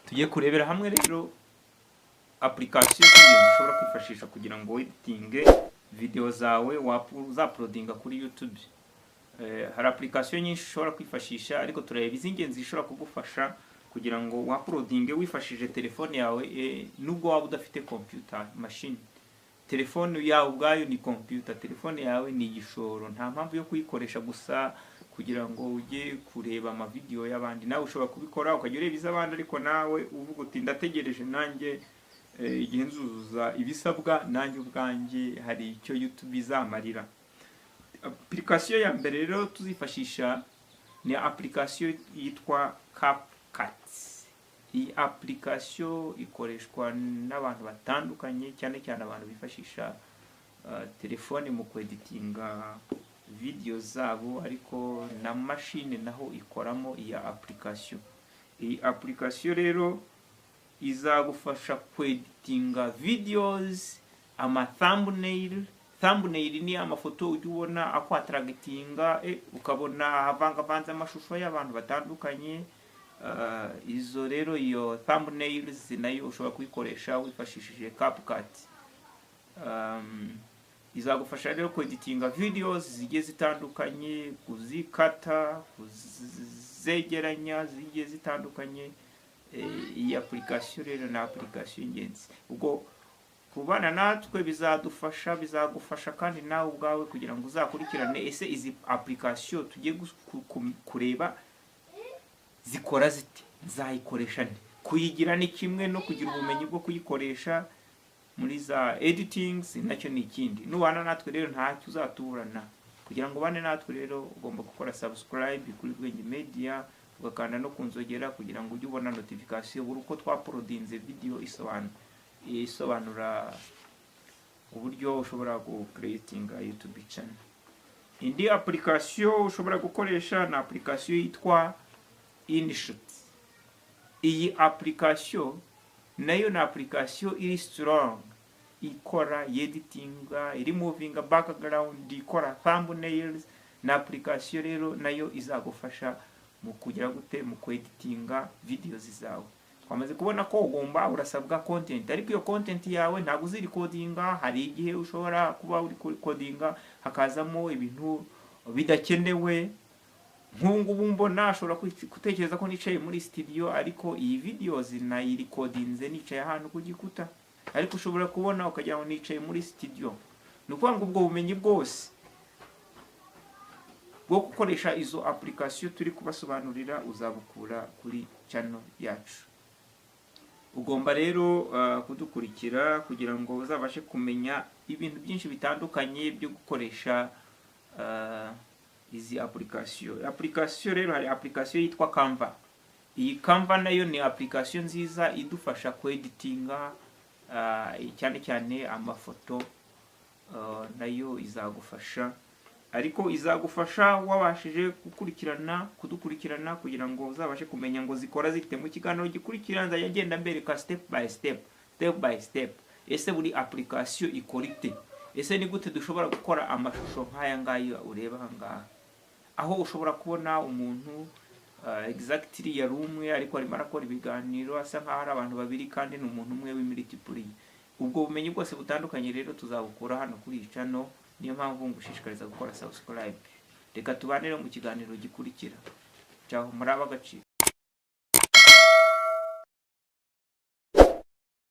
Tugiye kurebera hamwe rero application z'ingenzi ushobora kwifashisha kugira ngo editinge video zawe uzaploadinga kuri YouTube. Hari application nyinshi ushobora kwifashisha, ariko turareba iz'ingenzi zishobora kugufasha kugira ngo uploadinge wifashishije telefone yawe, nubwo waba udafite computer machine. Telefone yawe ubwayo ni computer, telefone yawe ni igishoro, nta mpamvu yo kuyikoresha gusa kugira ngo ujye kureba ama video y'abandi. Nawe ushobora kubikora ukajya ureba iz'abandi, ariko nawe uvuga uti ndategereje nanjye igihe nzuzuza ibisabwa nanjye ubwanjye hari icyo YouTube izamarira. Application ya mbere rero tuzifashisha ni application yitwa CapCut. Iyi application ikoreshwa n'abantu batandukanye, cyane cyane abantu bifashisha telefone mu kweditinga video zabo, ariko na machine naho ikoramo iyi application. Iyi application rero izagufasha kweditinga videos, ama thumbnail ni amafoto ujya ubona akwatractinga, ukabona havangavanze amashusho y'abantu batandukanye. Izo rero iyo thumbnails nayo ushobora kuyikoresha wifashishije CapCut. Izagufasha rero kweditinga videos zigiye zitandukanye, kuzikata, kuzegeranya zigiye zitandukanye. Iyi application rero ni application ingenzi. Ubwo kubana natwe bizagufasha kandi nawe ubwawe kugira ngo uzakurikirane ese izi application tugiye kureba zikora zite, nzayikoresha nte. Kuyigira ni kimwe, no kugira ubumenyi bwo kuyikoresha muri za editings nacyo ni ikindi. Nubana natwe rero ntacyo uzatuburana. Kugira ngo bane natwe rero ugomba gukora subscribe kuri Bwenge Media, ugakanda no kunzogera kugira ngo ujye ubona notification buri uko twaploadinze video isobanura uburyo ushobora creatinga YouTube channel. Indi application ushobora gukoresha na application yitwa InShot. Iyi application nayo na application iri strong, ikora editinga, removing background, ikora thumbnails. Na application rero nayo izagufasha mu kugira gute mu kweditinga videos zawe. Twamaze kubona ko urasabwa content, ariko iyo content yawe ntabwo uziri codinga. Hari igihe ushobora kuba uri codinga hakazamo ibintu bidakenewe. Nk'ubu mbona ashobora gutekereza ko nicaye muri studio, ariko iyi videos nayiri codinze nicaye ahantu ku gikuta, ariko ushobora kubona ukajya ngo nicaye muri studio. Nukuvuga ngo ubwo bumenyi bwose bwo gukoresha izo application turi kubasobanurira uzabukura kuri channel yacu. Ugomba rero kudukurikira kugira ngo uzabashe kumenya ibintu byinshi bitandukanye byo gukoresha izi application. Application rero hari application yitwa Canva. Iyi Canva nayo ni application nziza idufasha kweditinga cyane cyane amafoto. Nayo izagufasha, ariko izagufasha wabashije kudukurikirana kugira ngo uzabashe kumenya ngo zikora zite. Mu kiganiro gikurikira nzajya ngenda mbereka step by step ese buri application ikora ite, ese ni gute dushobora gukora amashusho nk'aya ngaya ureba aha ngaha, aho ushobora kubona umuntu exactly yari umwe ariko arimo arakora ibiganiro asa nk'aho ari abantu babiri kandi ni umuntu umwe w'imilitipuriye. Ubwo bumenyi bwose butandukanye rero tuzabukura hano kuri iyi channel. Niyo mpamvu ngushishikariza gukora subscribe. Reka tubanire mu kiganiro gikurikira. Ciao, muraba agaciro.